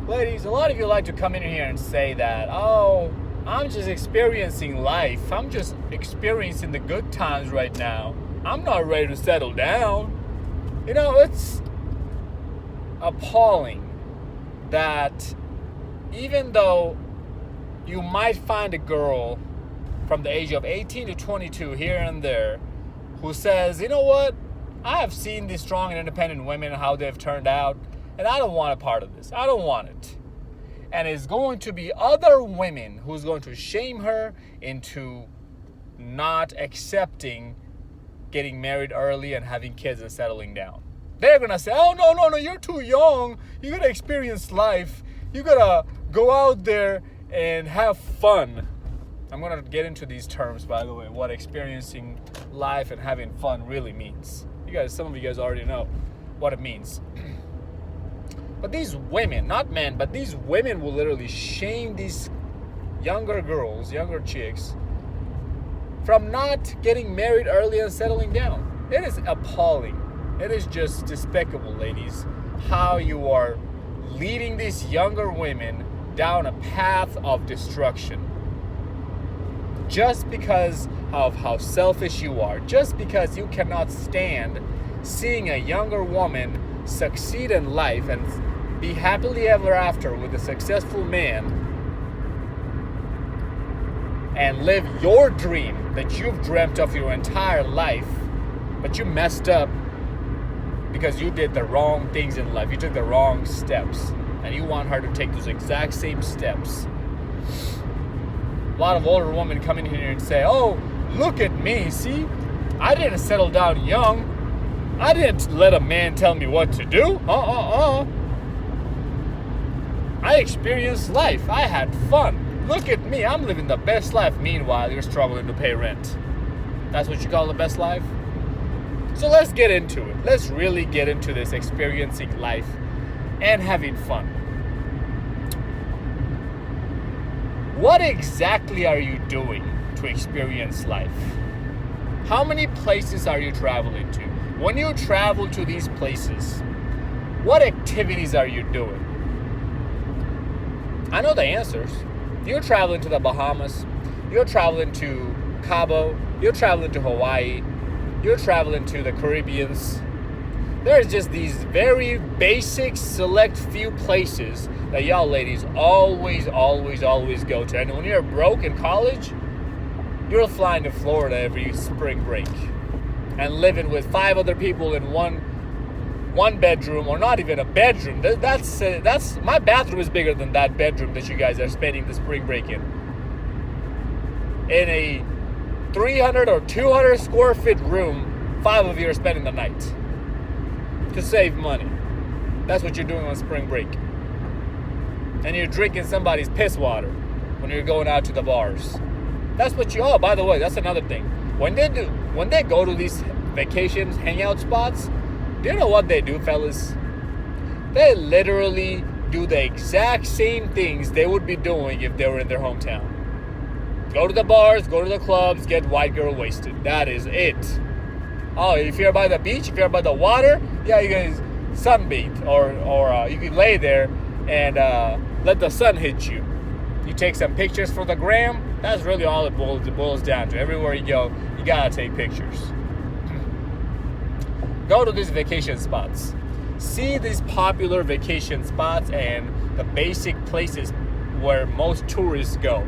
Ladies, a lot of you like to come in here and say that, oh, I'm just experiencing life. I'm just experiencing the good times right now. I'm not ready to settle down. You know, it's appalling that even though you might find a girl from the age of 18 to 22 here and there who says, you know what, I have seen these strong and independent women and how they've turned out, and I don't want a part of this. I don't want it. And it's going to be other women who's going to shame her into not accepting getting married early and having kids and settling down. They're going to say, oh, no, you're too young. You got to experience life. You got to go out there and have fun. I'm going to get into these terms, by the way, what experiencing life and having fun really means. Some of you guys already know what it means. But these women, not men, but these women will literally shame these younger girls, younger chicks, from not getting married early and settling down. It is appalling. It is just despicable, ladies, how you are leading these younger women down a path of destruction. Just because of how selfish you are, just because you cannot stand seeing a younger woman succeed in life and be happily ever after with a successful man and live your dream that you've dreamt of your entire life, but you messed up because you did the wrong things in life. You took the wrong steps, and you want her to take those exact same steps. A lot of older women come in here and say, oh, look at me, see? I didn't settle down young. I didn't let a man tell me what to do. I experienced life. I had fun. Look at me. I'm living the best life. Meanwhile, you're struggling to pay rent. That's what you call the best life? So let's get into it. Let's really get into this experiencing life and having fun. What exactly are you doing to experience life? How many places are you traveling to? When you travel to these places, what activities are you doing? I know the answers. You're traveling to the Bahamas. You're traveling to Cabo. You're traveling to Hawaii. You're traveling to the Caribbeans. There's just these very basic, select few places that y'all ladies always go to. And when you're broke in college, you're flying to Florida every spring break and living with 5 other people in one bedroom, or not even a bedroom. That's my bathroom is bigger than that bedroom that you guys are spending the spring break in a 300 or 200 square feet room. 5 of you are spending the night to save money. That's what you're doing on spring break. And you're drinking somebody's piss water when you're going out to the bars. That's what you. Oh, by the way, that's another thing. When they go to these vacations, hangout spots, do you know what they do, fellas? They literally do the exact same things they would be doing if they were in their hometown. Go to the bars, go to the clubs, get white girl wasted. That is it. Oh, if you're by the beach, if you're by the water, yeah, you guys sunbathe, or you can lay there and let the sun hit you. You take some pictures for the gram. That's really all it boils down to. Everywhere you go, you gotta take pictures. Go to these vacation spots. See these popular vacation spots and the basic places where most tourists go.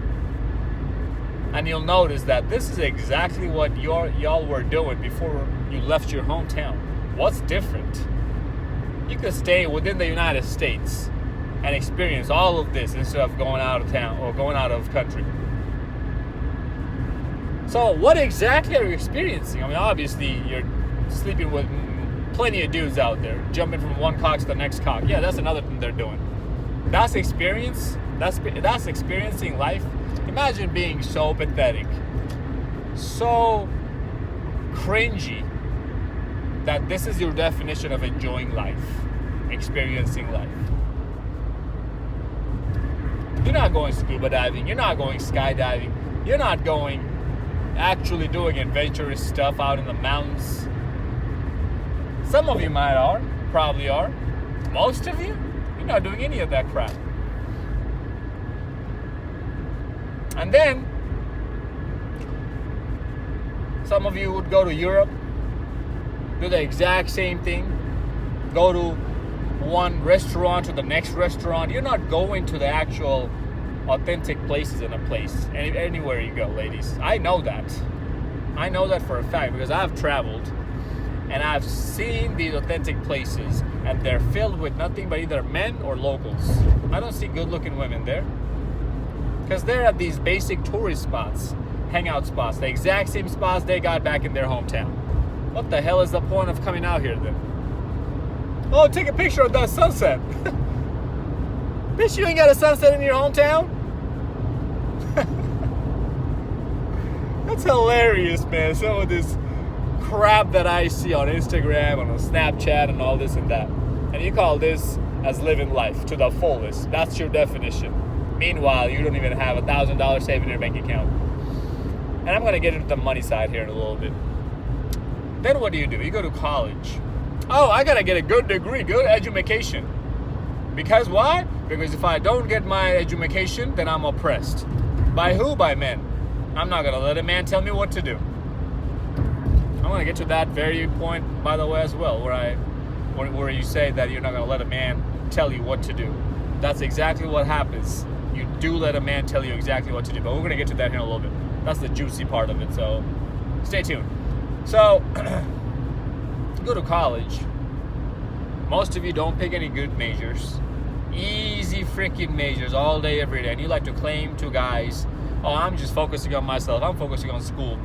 And you'll notice that this is exactly what y'all were doing before you left your hometown. What's different? You could stay within the United States and experience all of this instead of going out of town or going out of country. So what exactly are you experiencing? I mean, obviously you're sleeping with plenty of dudes out there, jumping from one cock to the next cock. Yeah, that's another thing they're doing. That's experience. That's experiencing life. Imagine being so pathetic, so cringy, that this is your definition of enjoying life, experiencing life. You're not going scuba diving. You're not going skydiving. You're not going actually doing adventurous stuff out in the mountains. Some of you probably are. Most of you, you're not doing any of that crap. And then some of you would go to Europe, do the exact same thing, go to one restaurant to the next restaurant. You're not going to the actual authentic places in a place, anywhere you go, ladies. I know that for a fact, because I've traveled and I've seen these authentic places, and they're filled with nothing but either men or locals. I don't see good looking women there, because they're at these basic tourist spots, hangout spots, the exact same spots they got back in their hometown. What the hell is the point of coming out here then? Oh, take a picture of that sunset. Bitch, you ain't got a sunset in your hometown? That's hilarious, man. Some of this crap that I see on Instagram, on Snapchat, and all this and that. And you call this as living life to the fullest. That's your definition. Meanwhile, you don't even have $1,000 saved in your bank account. And I'm going to get into the money side here in a little bit. Then what do? You go to college. Oh, I got to get a good degree, good education. Because why? Because if I don't get my education, then I'm oppressed. By who? By men. I'm not going to let a man tell me what to do. I'm going to get to that very point, by the way, as well, where you say that you're not going to let a man tell you what to do. That's exactly what happens. You do let a man tell you exactly what to do, but we're going to get to that here in a little bit. That's the juicy part of it, so stay tuned. So, you go to college. Most of you don't pick any good majors. Easy freaking majors all day, every day. And you like to claim to guys, oh, I'm just focusing on myself. I'm focusing on school.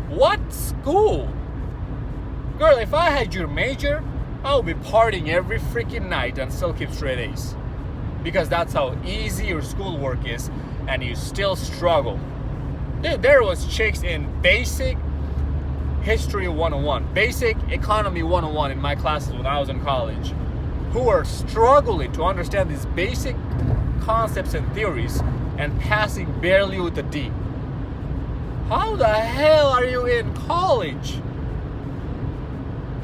What school? Girl, if I had your major, I would be partying every freaking night and still keep straight A's. Because that's how easy your schoolwork is, and you still struggle. Dude, there was chicks in basic history 101, basic economy 101 in my classes when I was in college, who are struggling to understand these basic concepts and theories and passing barely with a D. How the hell are you in college?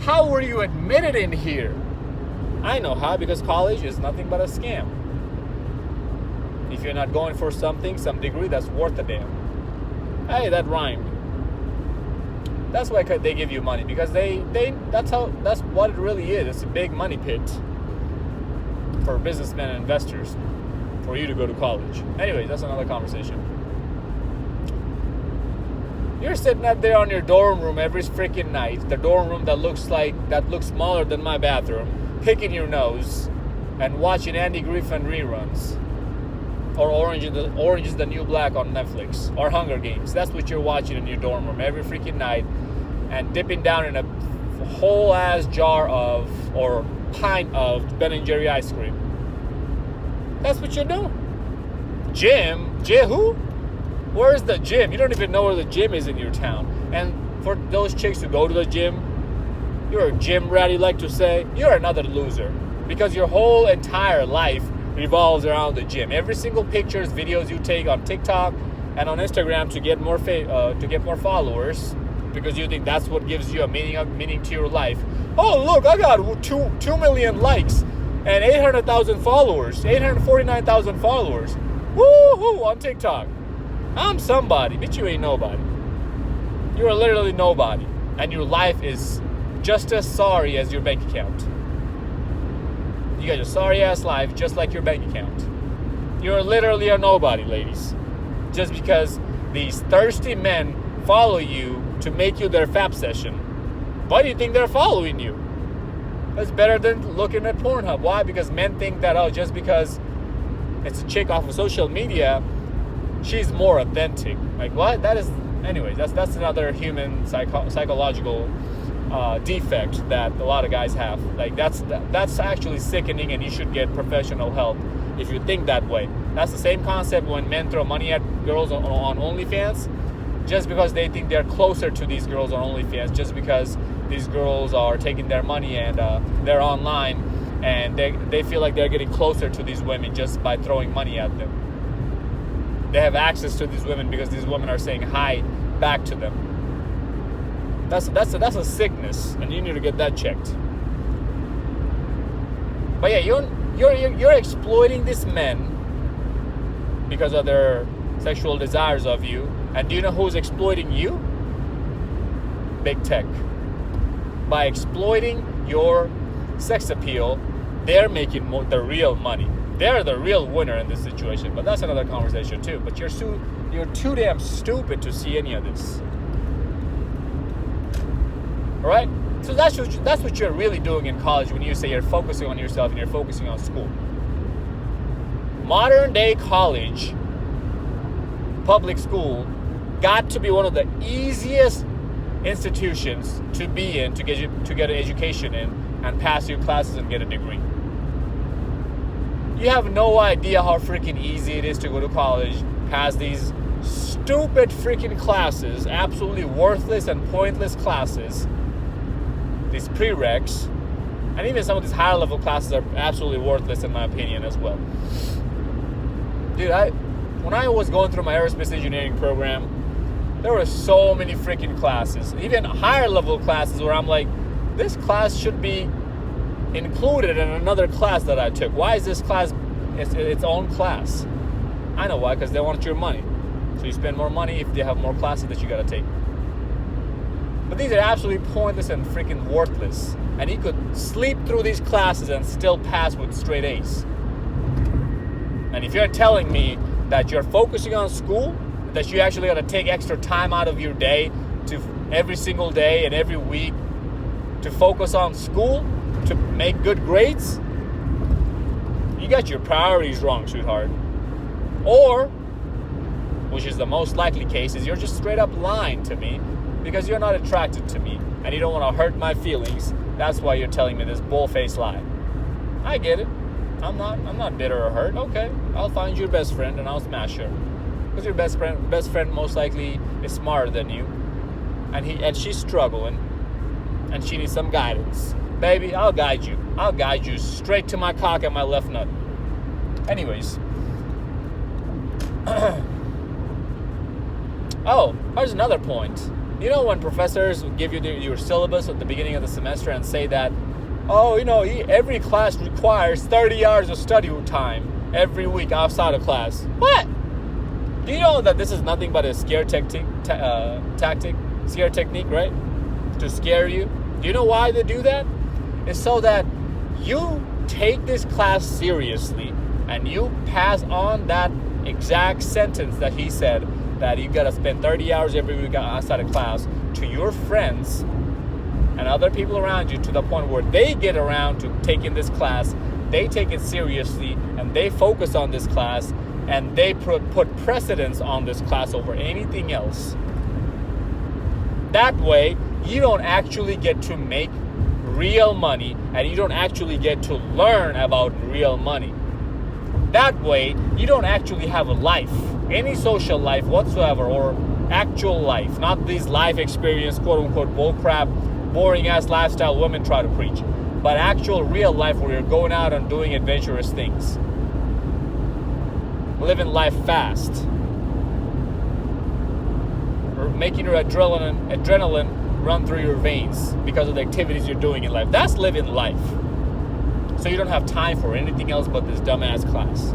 How were you admitted in here? I know how, because college is nothing but a scam. If you're not going for something, some degree that's worth a damn. Hey, that rhymed. That's why they give you money, because that's what it really is. It's a big money pit for businessmen and investors for you to go to college. Anyway, that's another conversation. You're sitting up there on your dorm room every freaking night, the dorm room that looks smaller than my bathroom, picking your nose and watching Andy Griffin reruns, or Orange is the New Black on Netflix, or Hunger Games. That's what you're watching in your dorm room every freaking night, and dipping down in a whole ass jar of, or pint of, Ben & Jerry ice cream. That's what you're doing. Gym who? Where's the gym? You don't even know where the gym is in your town. And for those chicks who go to the gym, you're a gym rat, you like to say, you're another loser. Because your whole entire life revolves around the gym. Every single pictures, videos you take on TikTok and on Instagram to get more followers, because you think that's what gives you a meaning to your life. Oh, look, I got 2 million likes and 800,000 followers, 849,000 followers. Woo-hoo, on TikTok. I'm somebody, but you ain't nobody. You are literally nobody. And your life is just as sorry as your bank account. You got a sorry ass life just like your bank account. You're literally a nobody, ladies. Just because these thirsty men follow you to make you their fap session. Why do you think they're following you? That's better than looking at Pornhub. Why? Because men think that, oh, just because it's a chick off of social media, she's more authentic. Like, what? Anyways, that's another human psychological defect that a lot of guys have. Like, that's actually sickening, and you should get professional help if you think that way. That's the same concept when men throw money at girls on OnlyFans, just because they think they're closer to these girls on OnlyFans, just because these girls are taking their money and they're online, and they feel like they're getting closer to these women just by throwing money at them. They have access to these women because these women are saying hi back to them. That's a sickness, and you need to get that checked. But yeah, you're exploiting these men because of their sexual desires of you. And do you know who's exploiting you? Big tech. By exploiting your sex appeal, they're making the real money. They're the real winner in this situation. But that's another conversation too. But you're too damn stupid to see any of this. All right? So that's what you're really doing in college when you say you're focusing on yourself and you're focusing on school. Modern day college, public school, got to be one of the easiest institutions to be in to get an education in and pass your classes and get a degree. You have no idea how freaking easy it is to go to college, pass these stupid freaking classes, absolutely worthless and pointless classes, these prereqs, and even some of these higher level classes are absolutely worthless in my opinion as well. Dude, when I was going through my aerospace engineering program, there were so many freaking classes, even higher level classes where I'm like, this class should be included in another class that I took. Why is this class its own class? I know why, because they want your money. So you spend more money if they have more classes that you gotta take. But these are absolutely pointless and freaking worthless. And you could sleep through these classes and still pass with straight A's. And if you're telling me that you're focusing on school, that you actually gotta take extra time out of your day to every single day and every week to focus on school, to make good grades, you got your priorities wrong, sweetheart. Or, which is the most likely case, is you're just straight up lying to me because you're not attracted to me and you don't want to hurt my feelings. That's why you're telling me this bull-faced lie. I get it. I'm not bitter or hurt. Okay, I'll find your best friend and I'll smash her. Because your best friend most likely is smarter than you, and she's struggling, and she needs some guidance. Baby, I'll guide you. I'll guide you straight to my cock and my left nut. Anyways. Oh, here's another point. You know when professors give you your syllabus at the beginning of the semester and say that, oh, you know, every class requires 30 hours of study time every week outside of class. What? Do you know that this is nothing but a scare technique, right? To scare you. Do you know why they do that? It's so that you take this class seriously and you pass on that exact sentence that he said, that you gotta spend 30 hours every week outside of class, to your friends and other people around you, to the point where they get around to taking this class, they take it seriously and they focus on this class and they put precedence on this class over anything else. That way, you don't actually get to make real money and you don't actually get to learn about real money. That way, you don't actually have a life, any social life whatsoever, or actual life, not these life experience, quote unquote, bullcrap, boring ass lifestyle women try to preach, but actual real life where you're going out and doing adventurous things. Living life fast. Or making your adrenaline run through your veins because of the activities you're doing in life. That's living life. So you don't have time for anything else but this dumbass class.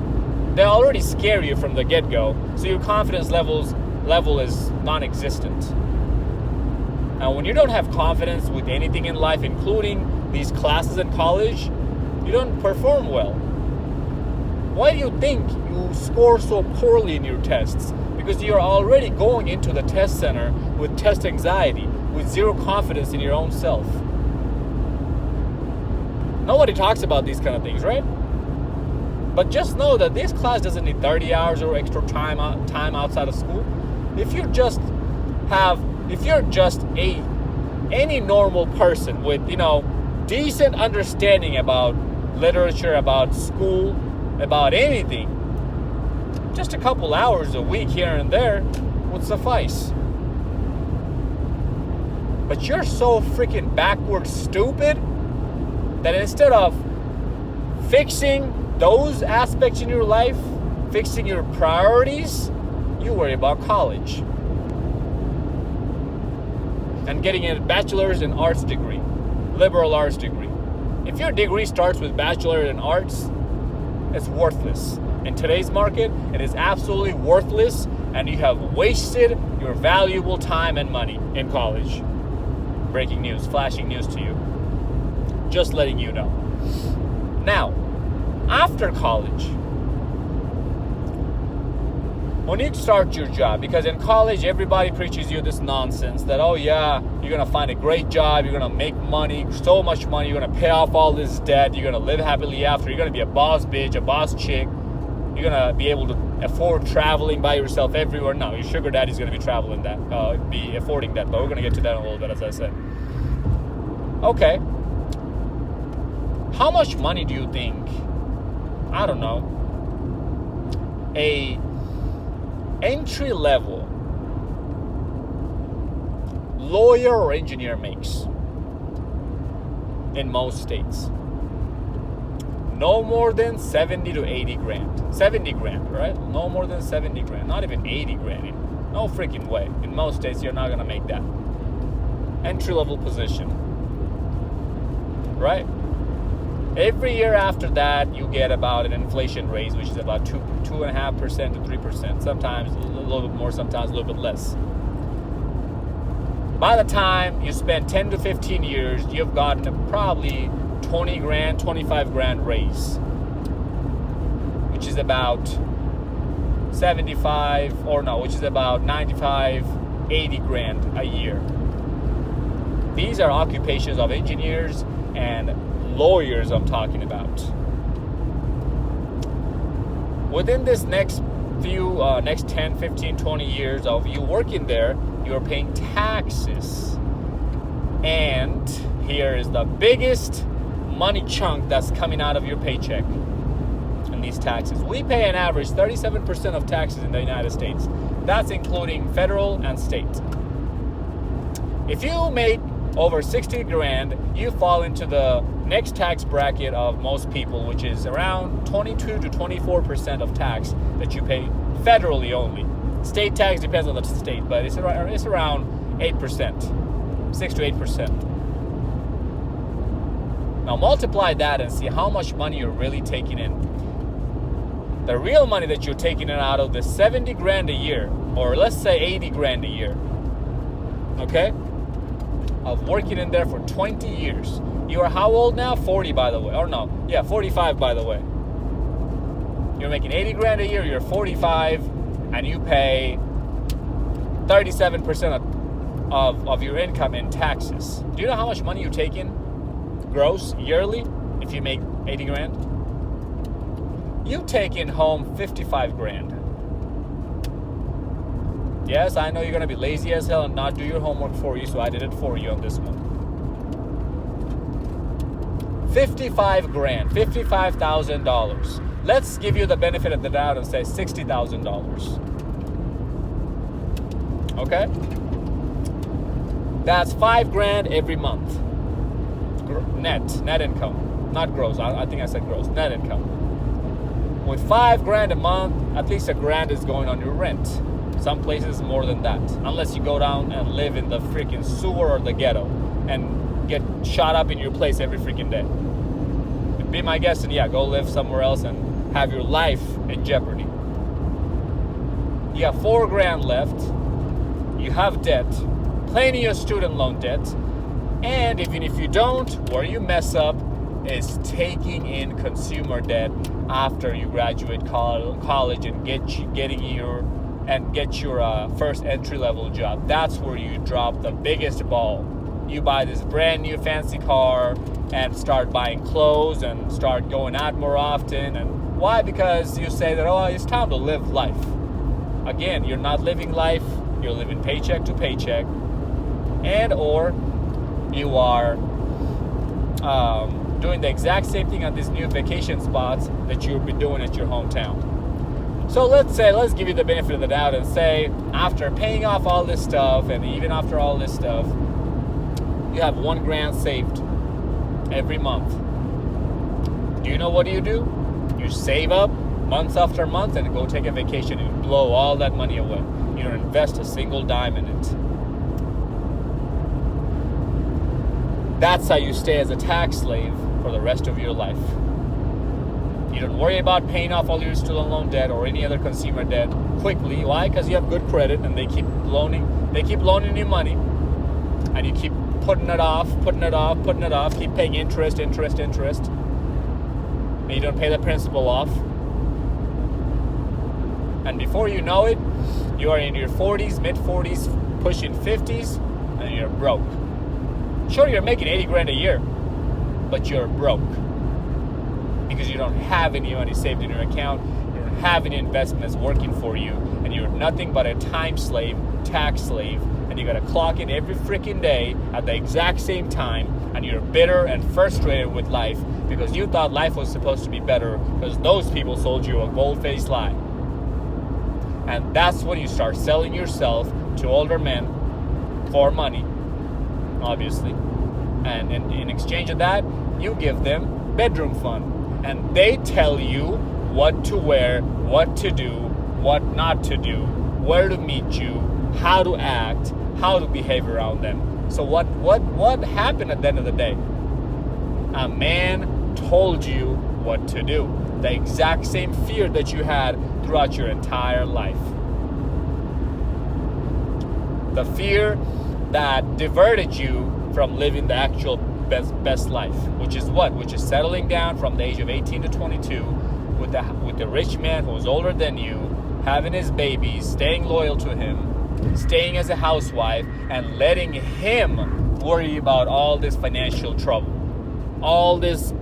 They already scare you from the get-go, so your confidence level is non-existent. Now, when you don't have confidence with anything in life, including these classes in college, you don't perform well. Why do you think you score so poorly in your tests? Because you're already going into the test center with test anxiety, with zero confidence in your own self. Nobody talks about these kind of things, right? But just know that this class doesn't need 30 hours or extra time outside of school. If you're just any normal person with, decent understanding about literature, about school, about anything, just a couple hours a week here and there would suffice. But you're so freaking backward stupid that instead of fixing those aspects in your life, fixing your priorities, you worry about college and getting a bachelor's in arts degree, liberal arts degree. If your degree starts with bachelor in arts, it's worthless. In today's market, it is absolutely worthless and you have wasted your valuable time and money in college. Breaking news, flashing news to you. Just letting you know. Now, after college, when you start your job, because in college everybody preaches you this nonsense that, oh yeah, you're gonna find a great job, you're gonna make money, so much money, you're gonna pay off all this debt, you're gonna live happily after, you're gonna be a boss bitch, a boss chick, you're gonna be able to afford traveling by yourself everywhere. No, your sugar daddy's gonna be traveling that, be affording that, but we're gonna get to that in a little bit, as I said. Okay, how much money do you think, I don't know, a entry level lawyer or engineer makes in most states? No more than 70 to 80 grand. 70 grand, right? No more than 70 grand. Not even 80 grand. No freaking way. In most states, you're not going to make that. Entry level position. Right? Every year after that, you get about an inflation rate, which is about 2.5% to 3%. Sometimes a little bit more, sometimes a little bit less. By the time you spend 10 to 15 years, you've gotten a probably 20 grand, 25 grand raise, which is about 95, 80 grand a year. These are occupations of engineers and lawyers I'm talking about. Within this next 10, 15, 20 years of you working there, you're paying taxes. And here is the biggest money chunk that's coming out of your paycheck in these taxes. We pay an average 37% of taxes in the United States. That's including federal and state. If you make over 60 grand, you fall into the next tax bracket of most people, which is around 22 to 24% of tax that you pay federally only. State tax depends on the state, but it's around 8%, 6 to 8%. Now multiply that and see how much money you're really taking in. The real money that you're taking in out of the 70 grand a year, or let's say 80 grand a year, okay? Of working in there for 20 years. You are how old now? 40, by the way. Or no, yeah, 45, by the way. You're making 80 grand a year, you're 45, and you pay 37% of your income in taxes. Do you know how much money you take in gross yearly if you make 80 grand? You take in home 55 grand. Yes, I know you're going to be lazy as hell and not do your homework for you, so I did it for you on this one. 55 grand, $55,000. Let's give you the benefit of the doubt and say $60,000. Okay? That's 5 grand every month. Net income. Not gross. I think I said gross. Net income. With 5 grand a month, at least $1 grand is going on your rent. Some places more than that. Unless you go down and live in the freaking sewer or the ghetto and get shot up in your place every freaking day. Be my guest and yeah, go live somewhere else and have your life in jeopardy. You have 4 grand left. You have debt. Plenty of student loan debt. And even if you don't, where you mess up is taking in consumer debt after you graduate college and get your first entry-level job. That's where you drop the biggest ball. You buy this brand new fancy car and start buying clothes and start going out more often. And why? Because you say that, oh, it's time to live life. Again, you're not living life. You're living paycheck to paycheck. And or you are doing the exact same thing on these new vacation spots that you'll be doing at your hometown. So let's give you the benefit of the doubt and say after paying off all this stuff and even after all this stuff, you have $1 grand saved every month. Do you know what you do? You save up months after month and go take a vacation and blow all that money away. You don't invest a single dime in it. That's how you stay as a tax slave for the rest of your life. You don't worry about paying off all your student loan debt or any other consumer debt quickly. Why? Because you have good credit and they keep loaning you money, and you keep putting it off, keep paying interest, and you don't pay the principal off. And before you know it, you are in your 40s, mid-40s, pushing 50s, and you're broke. Sure, you're making 80 grand a year, but you're broke. Because you don't have any money saved in your account, you don't have any investments working for you, and you're nothing but a time slave, tax slave, and you gotta clock in every freaking day at the exact same time, and you're bitter and frustrated with life because you thought life was supposed to be better because those people sold you a gold-faced lie. And that's when you start selling yourself to older men for money, obviously. And in exchange of that, you give them bedroom fun. And they tell you what to wear, what to do, what not to do, where to meet you, how to act, how to behave around them. So what happened at the end of the day? A man told you what to do. The exact same fear that you had throughout your entire life. The fear that diverted you from living the actual best life, which is what? Which is settling down from the age of 18 to 22 with the rich man who's older than you, having his babies, staying loyal to him, staying as a housewife, and letting him worry about all this financial trouble, all this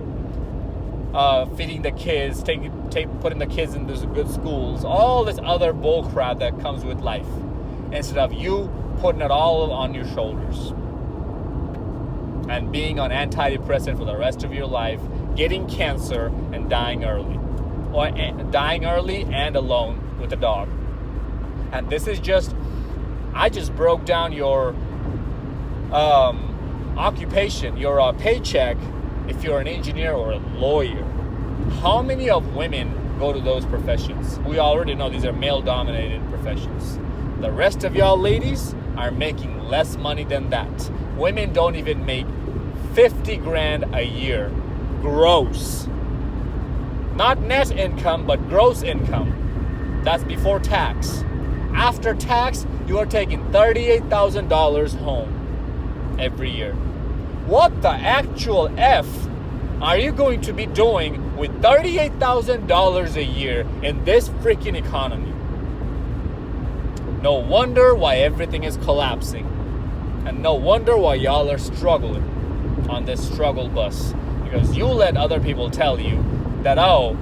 feeding the kids, putting the kids in these good schools, all this other bull crap that comes with life, instead of you putting it all on your shoulders and being on antidepressant for the rest of your life, getting cancer and dying early, or dying early and alone with a dog. And this is I just broke down your occupation, your paycheck, if you're an engineer or a lawyer. How many of women go to those professions? We already know these are male-dominated professions. The rest of y'all ladies are making less money than that. Women don't even make 50 grand a year gross. Not net income, but gross income. That's before tax. After tax, you are taking $38,000 home every year. What the actual F are you going to be doing with $38,000 a year in this freaking economy? No wonder why everything is collapsing. And no wonder why y'all are struggling on this struggle bus. Because you let other people tell you that, oh,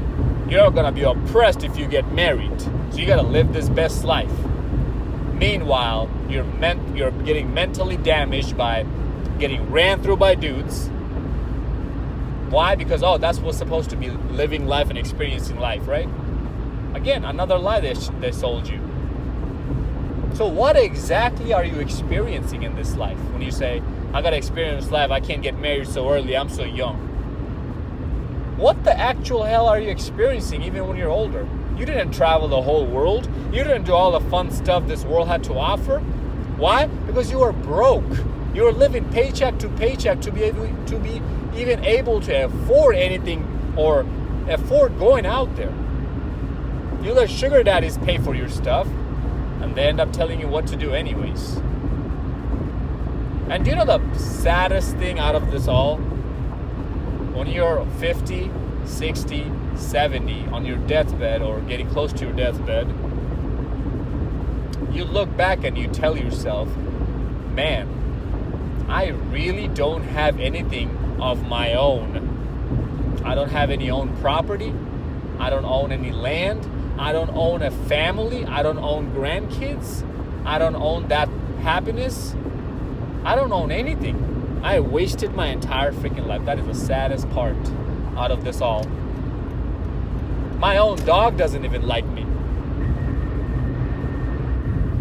you're going to be oppressed if you get married. So you got to live this best life. Meanwhile, you're getting mentally damaged by getting ran through by dudes. Why? Because, oh, that's what's supposed to be living life and experiencing life, right? Again, another lie they sold you. So what exactly are you experiencing in this life? When you say, I gotta experience life, I can't get married so early, I'm so young. What the actual hell are you experiencing even when you're older? You didn't travel the whole world. You didn't do all the fun stuff this world had to offer. Why? Because you were broke. You were living paycheck to paycheck to be even able to afford anything or afford going out there. You let sugar daddies pay for your stuff, and they end up telling you what to do anyways. And do you know the saddest thing out of this all? When you're 50, 60, 70 on your deathbed or getting close to your deathbed, you look back and you tell yourself, man, I really don't have anything of my own. I don't have any own property. I don't own any land. I don't own a family. I don't own grandkids. I don't own that happiness. I don't own anything. I wasted my entire freaking life. That is the saddest part out of this all. My own dog doesn't even like me.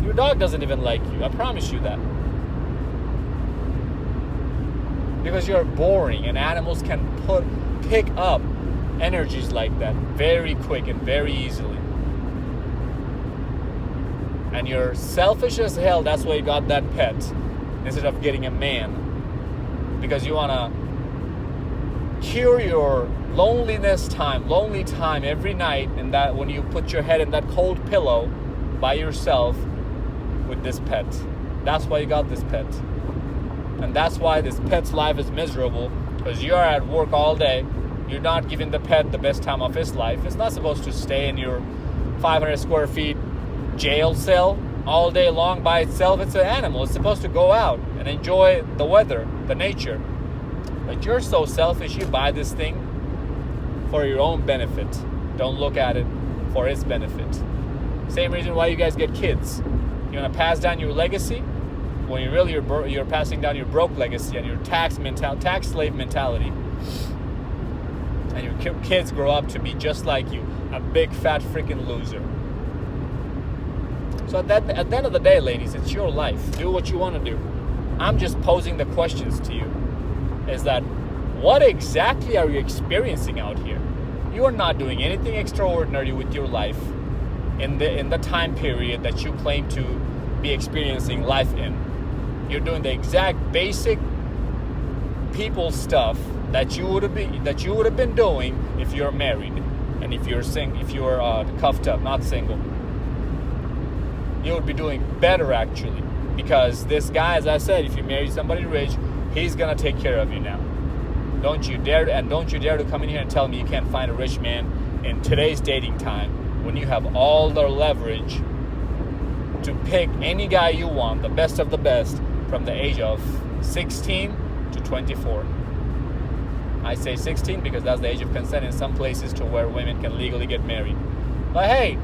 Your dog doesn't even like you. I promise you that. Because you're boring, and animals can pick up energies like that very quick and very easily. And you're selfish as hell. That's why you got that pet instead of getting a man. Because you want to cure your loneliness time, lonely time every night, and that when you put your head in that cold pillow by yourself with this pet. That's why you got this pet. And that's why this pet's life is miserable, because you're at work all day. You're not giving the pet the best time of his life. It's not supposed to stay in your 500 square feet jail cell all day long by itself. It's an animal. It's supposed to go out and enjoy the weather, the nature. But you're so selfish, you buy this thing for your own benefit. Don't look at it for its benefit. Same reason why you guys get kids. You want to pass down your legacy, when you're passing down your broke legacy and your tax slave mentality. And your kids grow up to be just like you, a big fat freaking loser. So at the end of the day, ladies, it's your life. Do what you want to do. I'm just posing the questions to you. Is that what exactly are you experiencing out here? You are not doing anything extraordinary with your life in the time period that you claim to be experiencing life in. You're doing the exact basic people stuff that you would have been doing if you're married, and if you're cuffed up, not single. You would be doing better actually, because this guy, as I said, if you marry somebody rich, he's gonna take care of you now. Don't you dare to come in here and tell me you can't find a rich man in today's dating time, when you have all the leverage to pick any guy you want, the best of the best, from the age of 16 to 24. I say 16 because that's the age of consent in some places to where women can legally get married. But hey,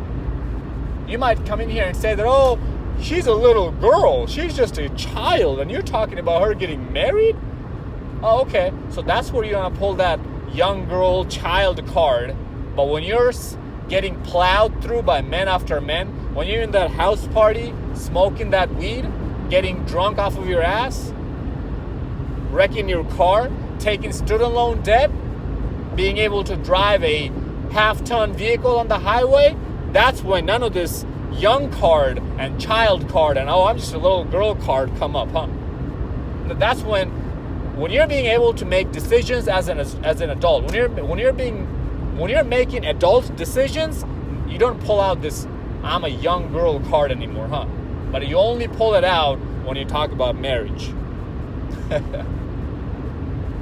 you might come in here and say that, oh, she's a little girl, she's just a child, and you're talking about her getting married? Oh, okay. So that's where you're going to pull that young girl child card. But when you're getting plowed through by men after men, when you're in that house party, smoking that weed, getting drunk off of your ass, wrecking your car, taking student loan debt, being able to drive a half-ton vehicle on the highway, that's when none of this young card and child card and, oh, I'm just a little girl card come up, huh? That's when you're being able to make decisions as an adult, when you're making adult decisions, you don't pull out this I'm a young girl card anymore, huh? But you only pull it out when you talk about marriage.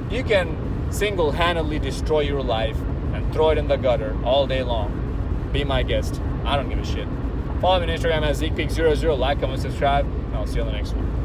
You can single-handedly destroy your life and throw it in the gutter all day long. Be my guest. I don't give a shit. Follow me on Instagram at Zeekpeak00. Like, comment, subscribe, and I'll see you on the next one.